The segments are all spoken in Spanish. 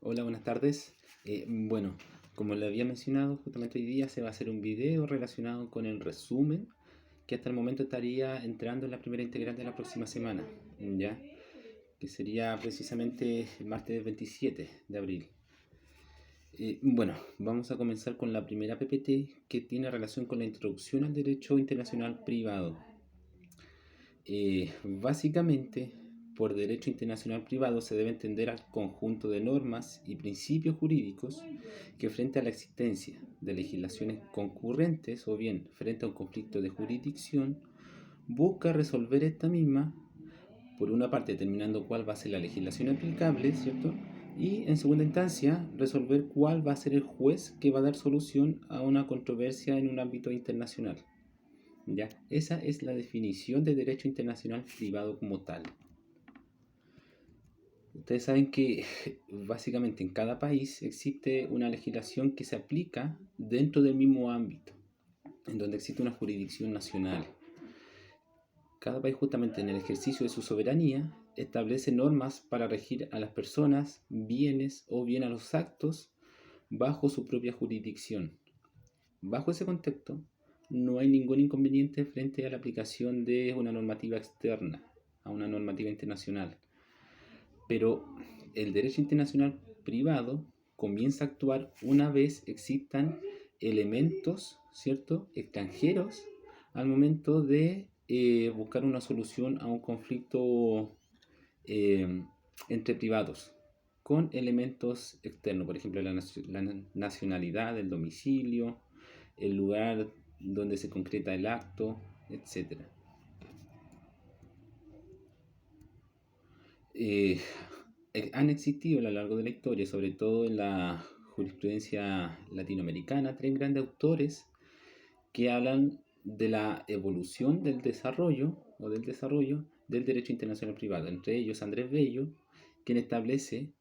Hola, buenas tardes. Bueno, como le había mencionado, justamente hoy día se va a hacer un video relacionado con el resumen que hasta el momento estaría entrando en la primera integral de la próxima semana, ¿ya? Que sería precisamente el martes 27 de abril. Bueno, vamos a comenzar con la primera PPT que tiene relación con la introducción al derecho internacional privado. Básicamente, por derecho internacional privado se debe entender al conjunto de normas y principios jurídicos que frente a la existencia de legislaciones concurrentes o bien frente a un conflicto de jurisdicción, busca resolver esta misma, por una parte determinando cuál va a ser la legislación aplicable, ¿cierto? Y en segunda instancia, resolver cuál va a ser el juez que va a dar solución a una controversia en un ámbito internacional. ¿Ya? Esa es la definición de derecho internacional privado como tal. Ustedes saben que básicamente en cada país existe una legislación que se aplica dentro del mismo ámbito, en donde existe una jurisdicción nacional. Cada país justamente en el ejercicio de su soberanía establece normas para regir a las personas, bienes o bien a los actos bajo su propia jurisdicción. Bajo ese contexto, no hay ningún inconveniente frente a la aplicación de una normativa externa, a una normativa internacional. Pero el derecho internacional privado comienza a actuar una vez existan elementos, ¿cierto?, extranjeros al momento de buscar una solución a un conflicto eh, entre privados, con elementos externos, por ejemplo, la nacionalidad, el domicilio, el lugar donde se concreta el acto, etc. Eh, Han existido a lo largo de la historia, sobre todo en la jurisprudencia latinoamericana, tres grandes autores que hablan de la evolución del desarrollo del derecho internacional privado. Entre ellos Andrés Bello, quien establece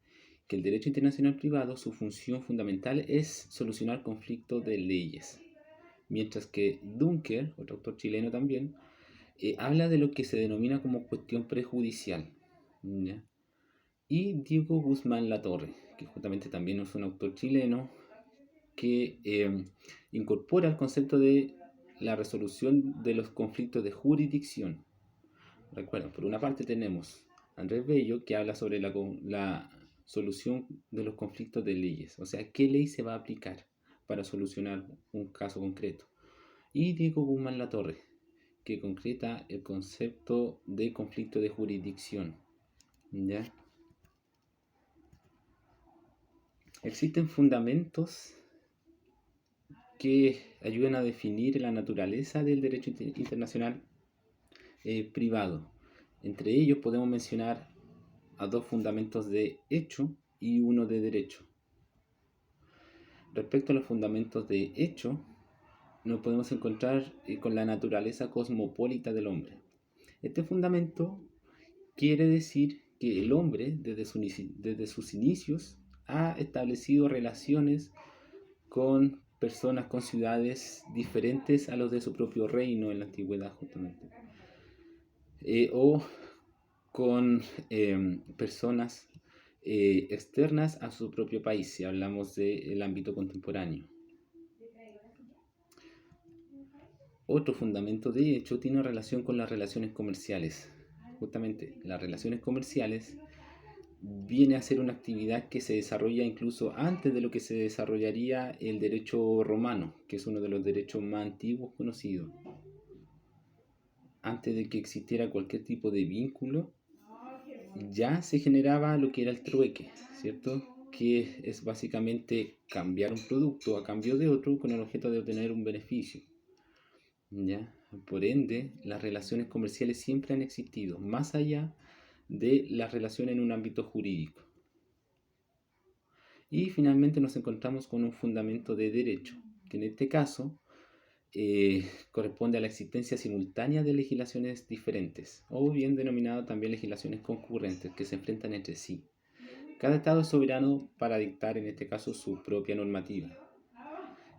que el derecho internacional privado, su función fundamental es solucionar conflictos de leyes. Mientras que Dunker, otro autor chileno también, habla de lo que se denomina como cuestión prejudicial. ¿Ya? Y Diego Guzmán Latorre, que justamente también es un autor chileno que incorpora el concepto de la resolución de los conflictos de jurisdicción. Recuerden, por una parte tenemos Andrés Bello, que habla sobre la solución de los conflictos de leyes, o sea, qué ley se va a aplicar para solucionar un caso concreto. Y Diego Guzmán Latorre, que concreta el concepto de conflicto de jurisdicción. ¿Ya? Existen fundamentos que ayudan a definir la naturaleza del derecho internacional privado. Entre ellos podemos mencionar a dos fundamentos de hecho y uno de derecho. Respecto a los fundamentos de hecho, nos podemos encontrar con la naturaleza cosmopolita del hombre. Este fundamento quiere decir que el hombre, desde sus inicios, ha establecido relaciones con personas, con ciudades diferentes a los de su propio reino en la antigüedad, justamente. O con personas externas a su propio país, si hablamos del ámbito contemporáneo. Otro fundamento de hecho tiene relación con las relaciones comerciales. Justamente las relaciones comerciales viene a ser una actividad que se desarrolla incluso antes de lo que se desarrollaría el derecho romano, que es uno de los derechos más antiguos conocidos. Antes de que existiera cualquier tipo de vínculo, ya se generaba lo que era el trueque, ¿cierto? Que es básicamente cambiar un producto a cambio de otro con el objeto de obtener un beneficio. ¿Ya? Por ende, las relaciones comerciales siempre han existido, más allá de las relaciones en un ámbito jurídico. Y finalmente nos encontramos con un fundamento de derecho, que en este caso corresponde a la existencia simultánea de legislaciones diferentes, o bien denominado también legislaciones concurrentes, que se enfrentan entre sí. Cada Estado es soberano para dictar, en este caso, su propia normativa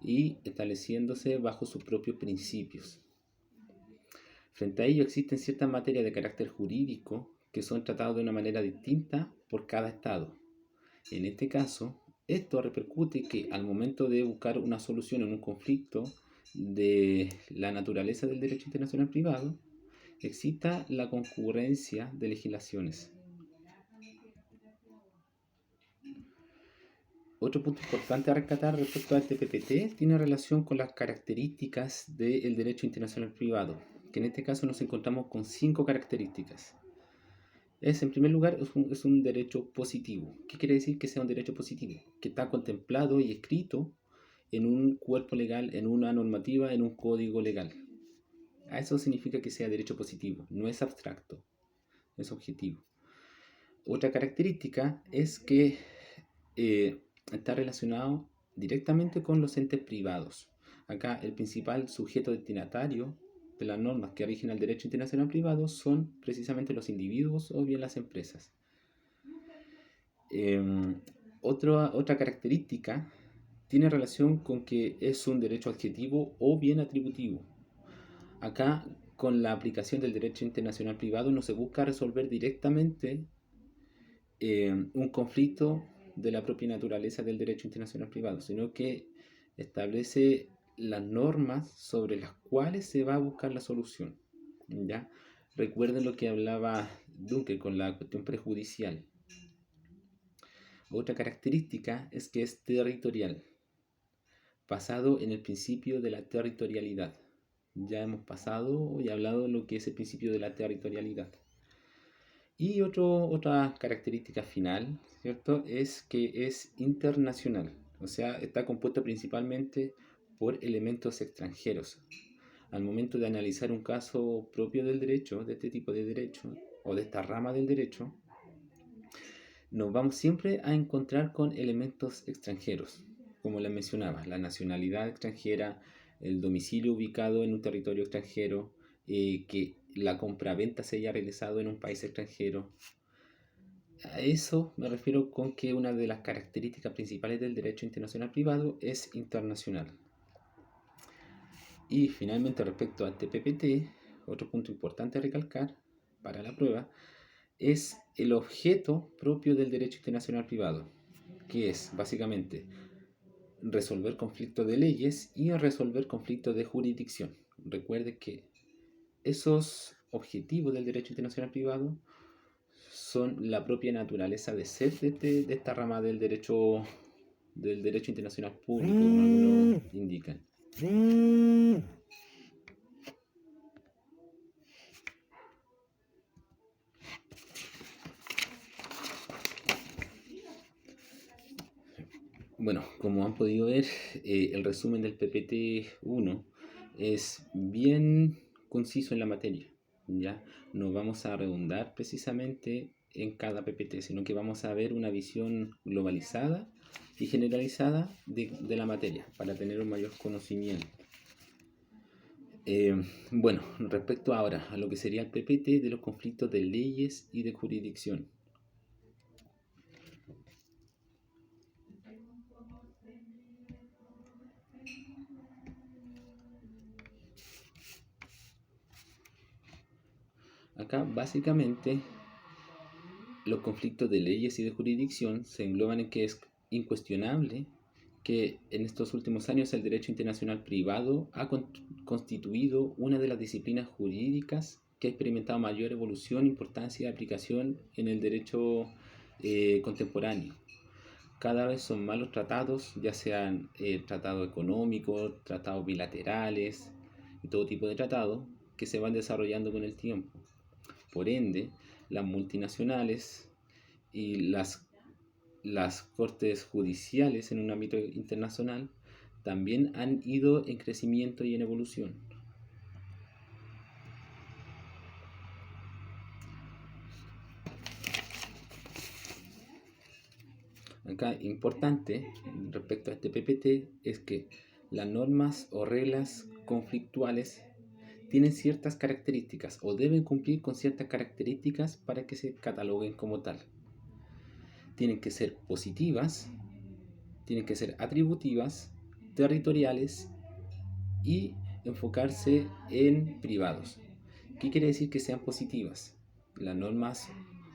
y estableciéndose bajo sus propios principios. Frente a ello existen ciertas materias de carácter jurídico que son tratadas de una manera distinta por cada Estado. En este caso, esto repercute que al momento de buscar una solución en un conflicto de la naturaleza del derecho internacional privado, exista la concurrencia de legislaciones. Otro punto importante a rescatar respecto a este PPT tiene relación con las características del derecho internacional privado, que en este caso nos encontramos con 5 características. En primer lugar, es un derecho positivo. ¿Qué quiere decir que sea un derecho positivo? Que está contemplado y escrito en un cuerpo legal, en una normativa, en un código legal. A eso significa que sea derecho positivo, no es abstracto, es objetivo. Otra característica es que está relacionado directamente con los entes privados. Acá el principal sujeto destinatario de las normas que rigen el derecho internacional privado son precisamente los individuos o bien las empresas. Otra característica tiene relación con que es un derecho adjetivo o bien atributivo. Acá, con la aplicación del derecho internacional privado, no se busca resolver directamente un conflicto de la propia naturaleza del derecho internacional privado, sino que establece las normas sobre las cuales se va a buscar la solución. ¿Ya? Recuerden lo que hablaba Dunque con la cuestión prejudicial. Otra característica es que es territorial, basado en el principio de la territorialidad. Ya hemos pasado y hablado de lo que es el principio de la territorialidad. Y otra característica final, ¿cierto? Es que es internacional, o sea, está compuesto principalmente por elementos extranjeros. Al momento de analizar un caso propio del derecho, de este tipo de derecho, o de esta rama del derecho, nos vamos siempre a encontrar con elementos extranjeros, como les mencionaba, la nacionalidad extranjera, el domicilio ubicado en un territorio extranjero, que la compraventa se haya realizado en un país extranjero. A eso me refiero con que una de las características principales del derecho internacional privado es internacional. Y finalmente, respecto a este PPT, otro punto importante a recalcar para la prueba es el objeto propio del derecho internacional privado, que es básicamente resolver conflictos de leyes y resolver conflictos de jurisdicción. Recuerde que esos objetivos del derecho internacional privado son la propia naturaleza de ser de esta rama del derecho internacional público, como algunos indican. Bueno, como han podido ver, el resumen del PPT-1 es bien conciso en la materia. ¿Ya? No vamos a redundar precisamente en cada PPT, sino que vamos a ver una visión globalizada y generalizada de la materia para tener un mayor conocimiento. Bueno, respecto ahora a lo que sería el PPT de los conflictos de leyes y de jurisdicción. Acá básicamente los conflictos de leyes y de jurisdicción se engloban en que es incuestionable que en estos últimos años el derecho internacional privado ha constituido una de las disciplinas jurídicas que ha experimentado mayor evolución, importancia y aplicación en el derecho contemporáneo. Cada vez son más los tratados, ya sean tratados económicos, tratados bilaterales y todo tipo de tratados que se van desarrollando con el tiempo. Por ende, las multinacionales y las cortes judiciales en un ámbito internacional también han ido en crecimiento y en evolución. Acá importante respecto a este PPT es que las normas o reglas conflictuales tienen ciertas características o deben cumplir con ciertas características para que se cataloguen como tal. Tienen que ser positivas, tienen que ser atributivas, territoriales y enfocarse en privados. ¿Qué quiere decir que sean positivas? Las normas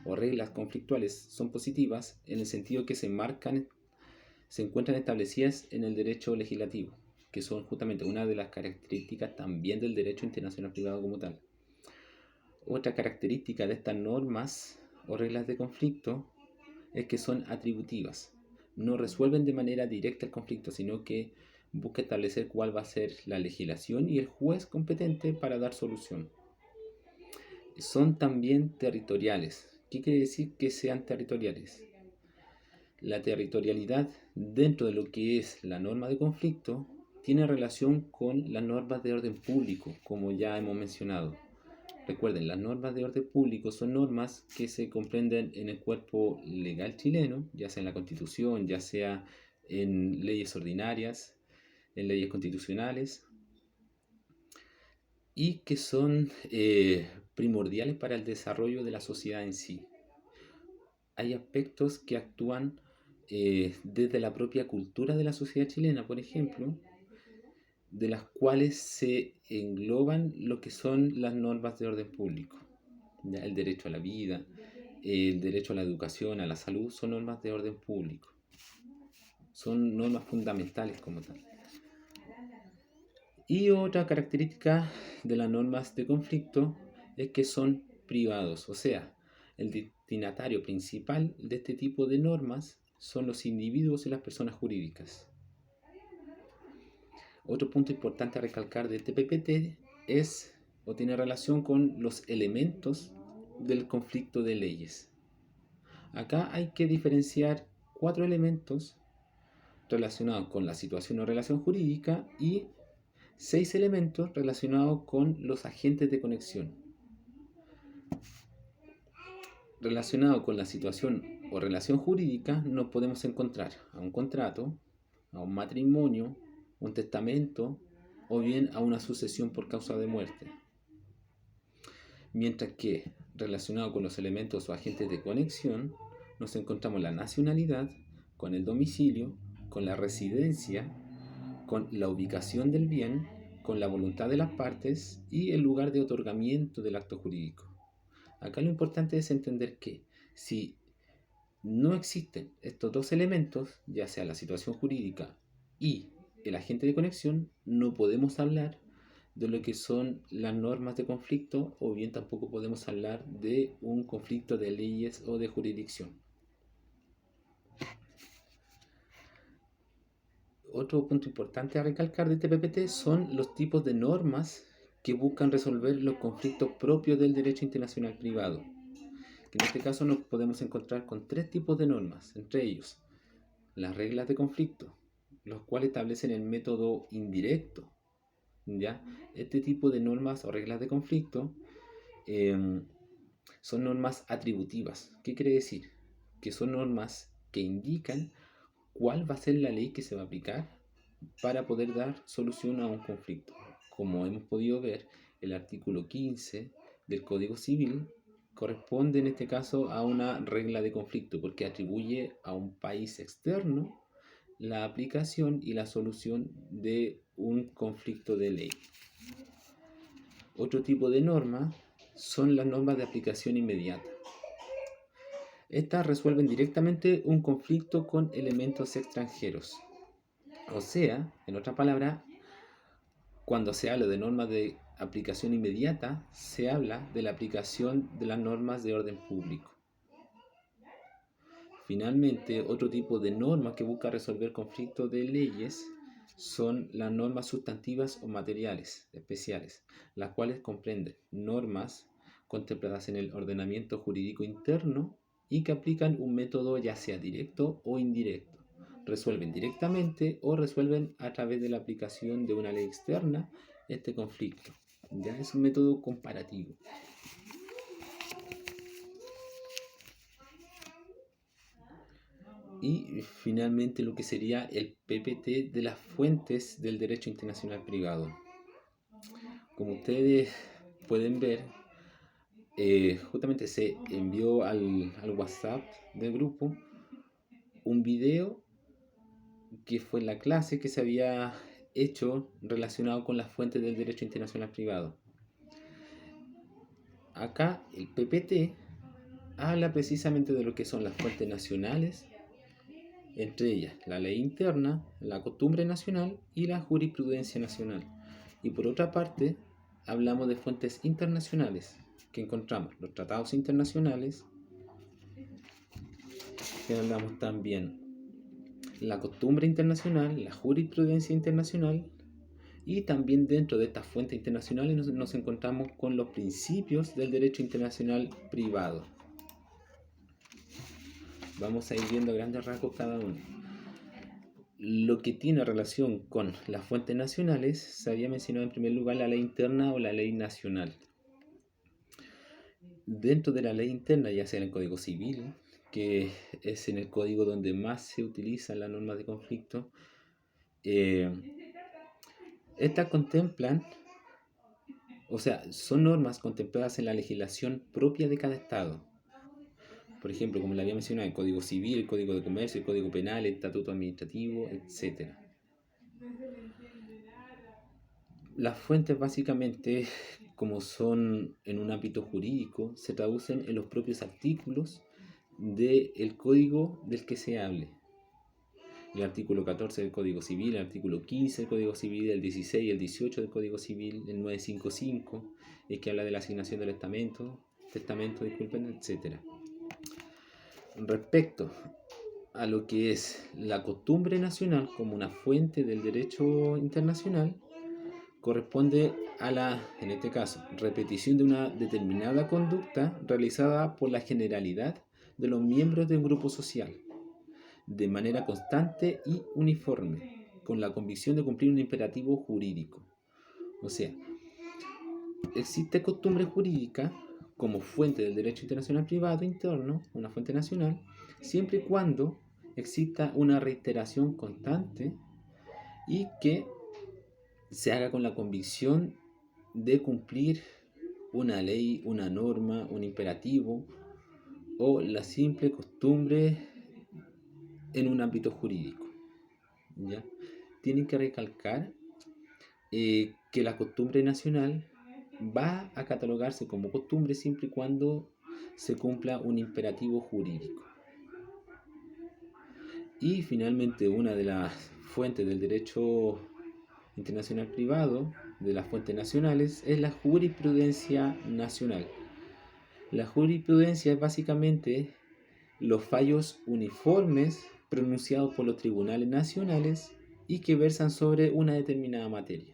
o reglas conflictuales son positivas en el sentido que se encuentran establecidas en el derecho legislativo, que son justamente una de las características también del derecho internacional privado como tal. Otra característica de estas normas o reglas de conflicto es que son atributivas. No resuelven de manera directa el conflicto, sino que busca establecer cuál va a ser la legislación y el juez competente para dar solución. Son también territoriales. ¿Qué quiere decir que sean territoriales? La territorialidad dentro de lo que es la norma de conflicto tiene relación con las normas de orden público, como ya hemos mencionado. Recuerden, las normas de orden público son normas que se comprenden en el cuerpo legal chileno, ya sea en la Constitución, ya sea en leyes ordinarias, en leyes constitucionales, y que son primordiales para el desarrollo de la sociedad en sí. Hay aspectos que actúan desde la propia cultura de la sociedad chilena, por ejemplo, de las cuales se engloban lo que son las normas de orden público. ¿Ya? El derecho a la vida, el derecho a la educación, a la salud, son normas de orden público. Son normas fundamentales como tal. Y otra característica de las normas de conflicto es que son privados, o sea, el destinatario principal de este tipo de normas son los individuos y las personas jurídicas. Otro punto importante a recalcar de este PPT es o tiene relación con los elementos del conflicto de leyes. Acá hay que diferenciar 4 elementos relacionados con la situación o relación jurídica y 6 elementos relacionados con los agentes de conexión. Relacionado con la situación o relación jurídica nos podemos encontrar a un contrato, a un matrimonio, un testamento o bien a una sucesión por causa de muerte. Mientras que relacionado con los elementos o agentes de conexión nos encontramos la nacionalidad, con el domicilio, con la residencia, con la ubicación del bien, con la voluntad de las partes y el lugar de otorgamiento del acto jurídico. Acá lo importante es entender que si no existen estos dos elementos, ya sea la situación jurídica y el agente de conexión, no podemos hablar de lo que son las normas de conflicto o bien tampoco podemos hablar de un conflicto de leyes o de jurisdicción. Otro punto importante a recalcar de este PPT son los tipos de normas que buscan resolver los conflictos propios del derecho internacional privado. En este caso nos podemos encontrar con 3 tipos de normas, entre ellos las reglas de conflicto, los cuales establecen el método indirecto. ¿Ya? Este tipo de normas o reglas de conflicto son normas atributivas. ¿Qué quiere decir? Que son normas que indican cuál va a ser la ley que se va a aplicar para poder dar solución a un conflicto. Como hemos podido ver, el artículo 15 del Código Civil corresponde en este caso a una regla de conflicto porque atribuye a un país externo la aplicación y la solución de un conflicto de ley. Otro tipo de norma son las normas de aplicación inmediata. Estas resuelven directamente un conflicto con elementos extranjeros. O sea, en otras palabras, cuando se habla de normas de aplicación inmediata, se habla de la aplicación de las normas de orden público. Finalmente, otro tipo de norma que busca resolver conflictos de leyes son las normas sustantivas o materiales especiales, las cuales comprenden normas contempladas en el ordenamiento jurídico interno y que aplican un método ya sea directo o indirecto. Resuelven directamente o resuelven a través de la aplicación de una ley externa este conflicto. Ya es un método comparativo. Y finalmente lo que sería el PPT de las fuentes del derecho internacional privado. Como ustedes pueden ver, justamente se envió al WhatsApp del grupo un video que fue la clase que se había hecho relacionado con las fuentes del derecho internacional privado. Acá el PPT habla precisamente de lo que son las fuentes nacionales, entre ellas la ley interna, la costumbre nacional y la jurisprudencia nacional. Y por otra parte, hablamos de fuentes internacionales, que encontramos los tratados internacionales, que hablamos también la costumbre internacional, la jurisprudencia internacional, y también dentro de estas fuentes internacionales nos encontramos con los principios del derecho internacional privado. Vamos a ir viendo a grandes rasgos cada uno. Lo que tiene relación con las fuentes nacionales, se había mencionado en primer lugar la ley interna o la ley nacional. Dentro de la ley interna, ya sea en el Código Civil, que es en el código donde más se utilizan las normas de conflicto, estas contemplan, o sea, son normas contempladas en la legislación propia de cada estado. Por ejemplo, como le había mencionado, el Código Civil, el Código de Comercio, el Código Penal, el Estatuto Administrativo, etc. Las fuentes básicamente, como son en un ámbito jurídico, se traducen en los propios artículos del código del que se hable. El artículo 14 del Código Civil, el artículo 15 del Código Civil, el 16 y el 18 del Código Civil, el 955, el que habla de la asignación del testamento, etc. Respecto a lo que es la costumbre nacional como una fuente del derecho internacional, corresponde a la, en este caso, repetición de una determinada conducta realizada por la generalidad de los miembros de un grupo social, de manera constante y uniforme, con la convicción de cumplir un imperativo jurídico. O sea, existe costumbre jurídica como fuente del derecho internacional privado interno, una fuente nacional, siempre y cuando exista una reiteración constante y que se haga con la convicción de cumplir una ley, una norma, un imperativo o la simple costumbre en un ámbito jurídico. ¿Ya? Tienen que recalcar que la costumbre nacional va a catalogarse como costumbre siempre y cuando se cumpla un imperativo jurídico. Y finalmente, una de las fuentes del derecho internacional privado, de las fuentes nacionales, es la jurisprudencia nacional. La jurisprudencia es básicamente los fallos uniformes pronunciados por los tribunales nacionales y que versan sobre una determinada materia.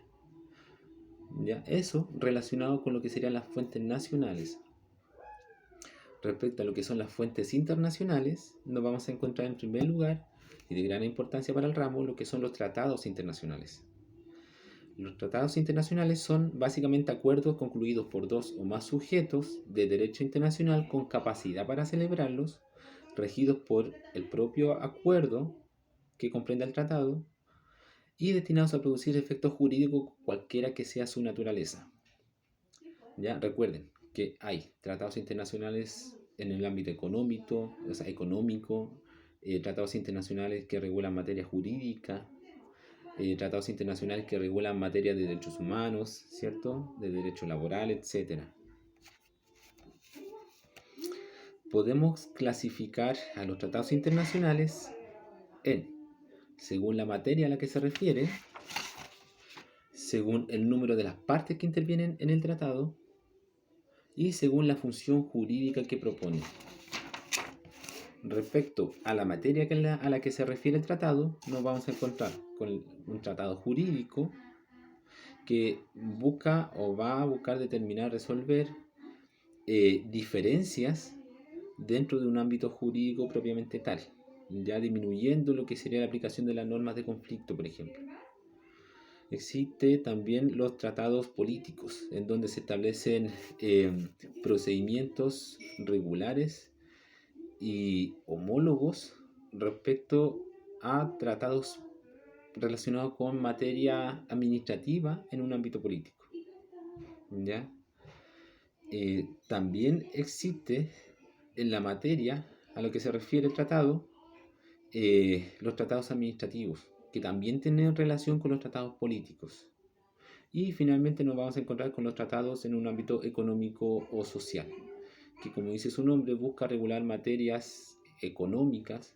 ¿Ya? Eso relacionado con lo que serían las fuentes nacionales. Respecto a lo que son las fuentes internacionales, nos vamos a encontrar en primer lugar, y de gran importancia para el ramo, lo que son los tratados internacionales. Los tratados internacionales son básicamente acuerdos concluidos por dos o más sujetos de derecho internacional con capacidad para celebrarlos, regidos por el propio acuerdo que comprende el tratado y destinados a producir efectos jurídicos cualquiera que sea su naturaleza. Ya recuerden que hay tratados internacionales en el ámbito económico, tratados internacionales que regulan materia jurídica, tratados internacionales que regulan materia de derechos humanos, ¿cierto? De derecho laboral, etc. Podemos clasificar a los tratados internacionales según la materia a la que se refiere, según el número de las partes que intervienen en el tratado y según la función jurídica que propone. Respecto a la materia a la que se refiere el tratado, nos vamos a encontrar con un tratado jurídico que busca o va a buscar determinar, resolver diferencias dentro de un ámbito jurídico propiamente tal, ya disminuyendo lo que sería la aplicación de las normas de conflicto, por ejemplo. Existe también los tratados políticos, en donde se establecen procedimientos regulares y homólogos respecto a tratados relacionados con materia administrativa en un ámbito político. ¿Ya? También existe en la materia a lo que se refiere el tratado, los tratados administrativos, que también tienen relación con los tratados políticos. Y finalmente nos vamos a encontrar con los tratados en un ámbito económico o social, que, como dice su nombre, busca regular materias económicas,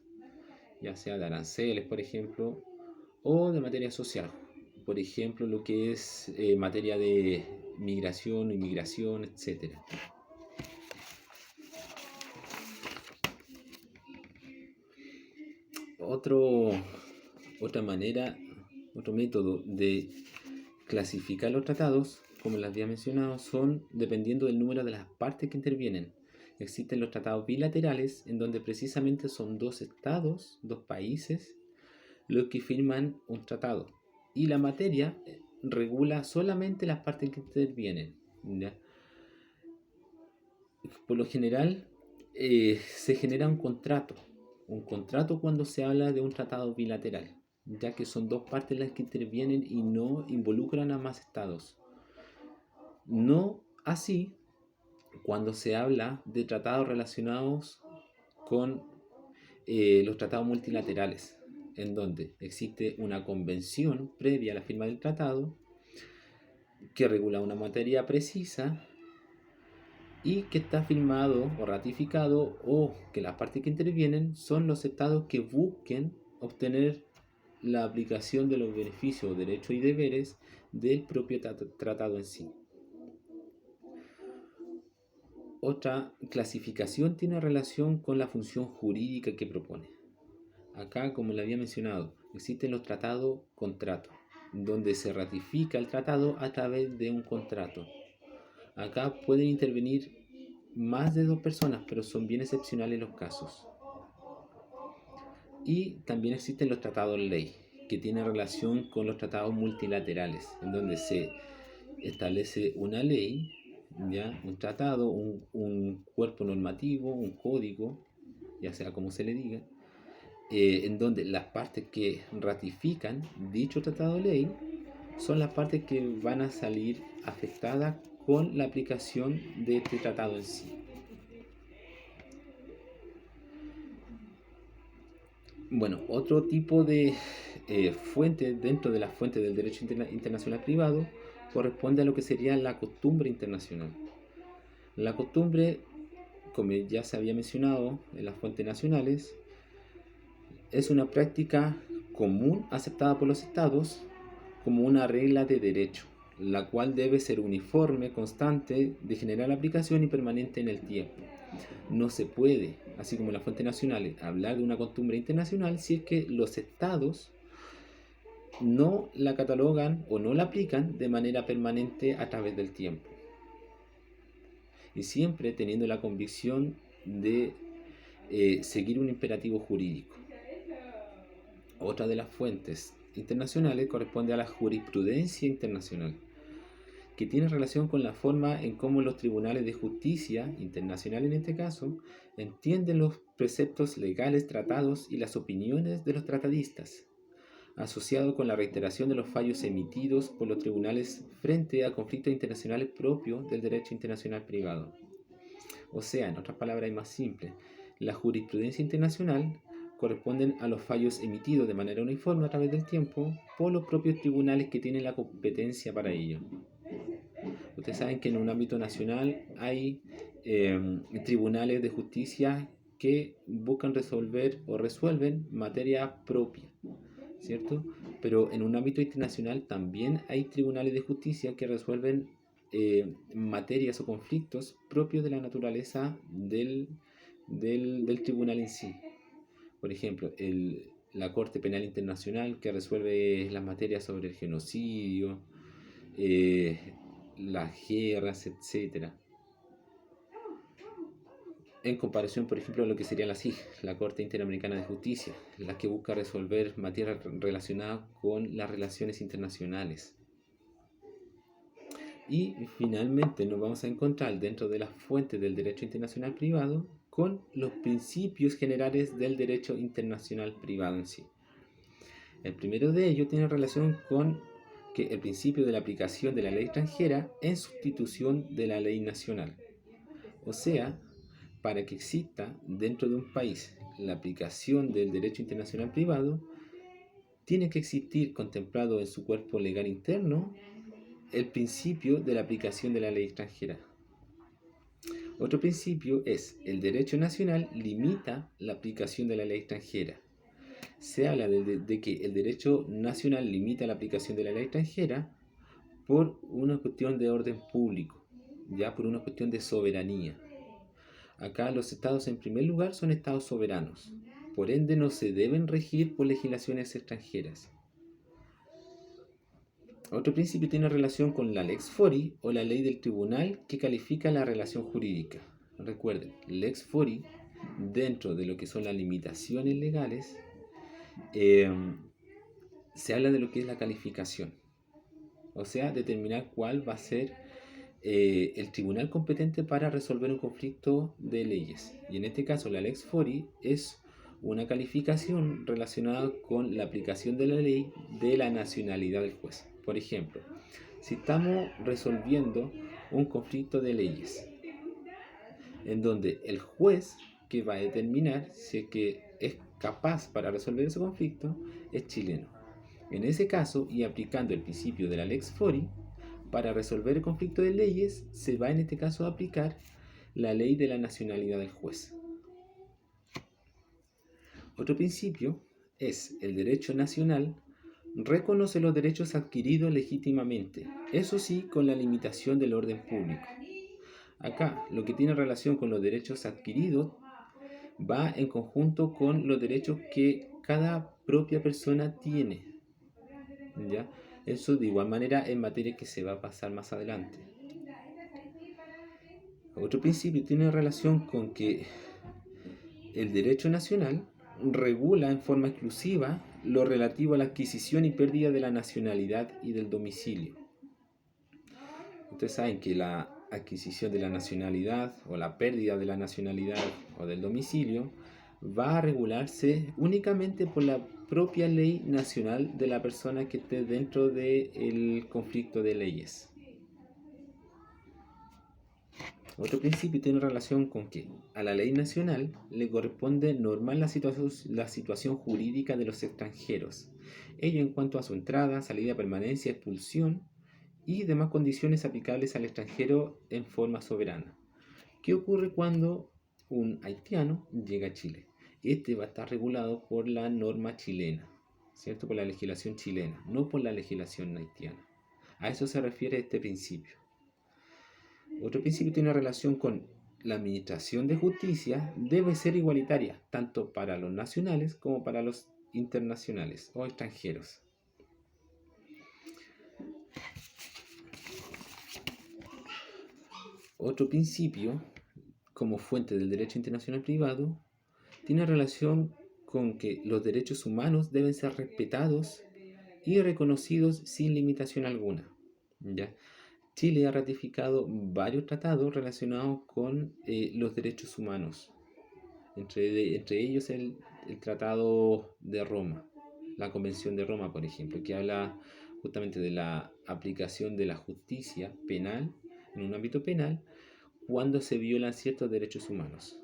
ya sea de aranceles, por ejemplo, o de materia social. Por ejemplo, lo que es materia de migración, inmigración, etcétera. Otra manera, otro método de clasificar los tratados, como les había mencionado, son dependiendo del número de las partes que intervienen. Existen los tratados bilaterales, en donde precisamente son dos estados, dos países, los que firman un tratado. Y la materia regula solamente las partes que intervienen, ¿ya? Por lo general, se genera un contrato. Un contrato cuando se habla de un tratado bilateral, ya que son dos partes las que intervienen y no involucran a más estados. No así cuando se habla de tratados relacionados con los tratados multilaterales, en donde existe una convención previa a la firma del tratado que regula una materia precisa y que está firmado o ratificado, o que las partes que intervienen son los estados que busquen obtener la aplicación de los beneficios, derechos y deberes del propio tratado en sí. Otra clasificación tiene relación con la función jurídica que propone. Acá, como le había mencionado, existen los tratados-contratos, donde se ratifica el tratado a través de un contrato. Acá pueden intervenir más de dos personas, pero son bien excepcionales los casos. Y también existen los tratados ley, que tienen relación con los tratados multilaterales, en donde se establece una ley, ¿ya? Un tratado, un cuerpo normativo, un código, ya sea como se le diga, en donde las partes que ratifican dicho tratado de ley son las partes que van a salir afectadas con la aplicación de este tratado en sí. Bueno, otro tipo de fuente dentro de las fuentes del derecho internacional privado corresponde a lo que sería la costumbre internacional. La costumbre, como ya se había mencionado en las fuentes nacionales, es una práctica común aceptada por los estados como una regla de derecho, la cual debe ser uniforme, constante, de general aplicación y permanente en el tiempo. No se puede, así como en las fuentes nacionales, hablar de una costumbre internacional si es que los estados no la catalogan o no la aplican de manera permanente a través del tiempo. Y siempre teniendo la convicción de seguir un imperativo jurídico. Otra de las fuentes internacionales corresponde a la jurisprudencia internacional, que tiene relación con la forma en cómo los tribunales de justicia internacional, en este caso, entienden los preceptos legales tratados y las opiniones de los tratadistas, asociado con la reiteración de los fallos emitidos por los tribunales frente a conflictos internacionales propios del derecho internacional privado. O sea, en otras palabras y más simple, la jurisprudencia internacional corresponden a los fallos emitidos de manera uniforme a través del tiempo por los propios tribunales que tienen la competencia para ello. Ustedes saben que en un ámbito nacional hay tribunales de justicia que buscan resolver o resuelven materia propia, ¿cierto? Pero en un ámbito internacional también hay tribunales de justicia que resuelven materias o conflictos propios de la naturaleza del tribunal en sí. Por ejemplo, la Corte Penal Internacional, que resuelve las materias sobre el genocidio, las guerras, etc. En comparación, por ejemplo, a lo que sería la CIJ, la Corte Interamericana de Justicia, la que busca resolver materias relacionadas con las relaciones internacionales. Y finalmente nos vamos a encontrar dentro de las fuentes del derecho internacional privado con los principios generales del derecho internacional privado en sí. El primero de ellos tiene relación con que el principio de la aplicación de la ley extranjera en sustitución de la ley nacional. O sea, para que exista dentro de un país la aplicación del derecho internacional privado, tiene que existir contemplado en su cuerpo legal interno el principio de la aplicación de la ley extranjera. Otro principio es el derecho nacional limita la aplicación de la ley extranjera. Se habla de que el derecho nacional limita la aplicación de la ley extranjera por una cuestión de orden público, ya por una cuestión de soberanía. Acá los estados en primer lugar son estados soberanos, por ende no se deben regir por legislaciones extranjeras. Otro principio tiene relación con la lex fori o la ley del tribunal que califica la relación jurídica. Recuerden, lex fori, dentro de lo que son las limitaciones legales, se habla de lo que es la calificación, o sea, determinar cuál va a ser el tribunal competente para resolver un conflicto de leyes. Y en este caso la lex fori es una calificación relacionada con la aplicación de la ley de la nacionalidad del juez. Por ejemplo, si estamos resolviendo un conflicto de leyes en donde el juez que va a determinar si es que es capaz para resolver ese conflicto es chileno. En ese caso, y aplicando el principio de la lex fori, para resolver el conflicto de leyes se va en este caso a aplicar la ley de la nacionalidad del juez. Otro principio es el derecho nacional reconoce los derechos adquiridos legítimamente, eso sí con la limitación del orden público. Acá lo que tiene relación con los derechos adquiridos va en conjunto con los derechos que cada propia persona tiene, ¿ya? Eso de igual manera en materia que se va a pasar más adelante. Otro principio tiene relación con que el derecho nacional regula en forma exclusiva lo relativo a la adquisición y pérdida de la nacionalidad y del domicilio. Ustedes saben que la adquisición de la nacionalidad o la pérdida de la nacionalidad o del domicilio va a regularse únicamente por la propia ley nacional de la persona que esté dentro del conflicto de leyes. Otro principio tiene relación con que a la ley nacional le corresponde normar la situación jurídica de los extranjeros, ello en cuanto a su entrada, salida, permanencia, expulsión y demás condiciones aplicables al extranjero en forma soberana. ¿Qué ocurre cuando un haitiano llega a Chile? Este va a estar regulado por la norma chilena, ¿cierto? Por la legislación chilena, no por la legislación haitiana. A eso se refiere este principio. Otro principio tiene relación con la administración de justicia debe ser igualitaria, tanto para los nacionales como para los internacionales o extranjeros. Otro principio, como fuente del derecho internacional privado, tiene relación con que los derechos humanos deben ser respetados y reconocidos sin limitación alguna, ¿ya? Chile ha ratificado varios tratados relacionados con los derechos humanos, entre ellos el Tratado de Roma, la Convención de Roma, por ejemplo, que habla justamente de la aplicación de la justicia penal en un ámbito penal cuando se violan ciertos derechos humanos.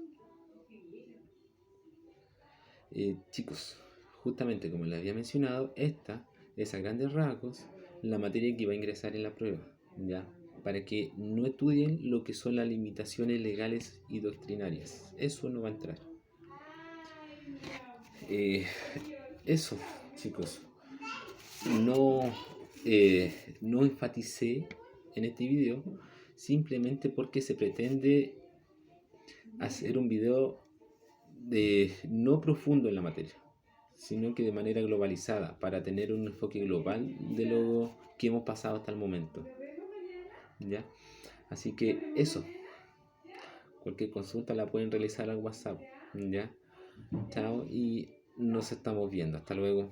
Chicos, justamente como les había mencionado, esta es a grandes rasgos la materia que va a ingresar en la prueba, ¿ya? Para que no estudien lo que son las limitaciones legales y doctrinarias. Eso no va a entrar. Eso, chicos. No, no enfaticé en este video simplemente porque se pretende hacer un video no profundo en la materia, sino que de manera globalizada, para tener un enfoque global de lo que hemos pasado hasta el momento, ¿ya? Así que eso, cualquier consulta la pueden realizar al WhatsApp, ¿ya? Chao y nos estamos viendo, hasta luego.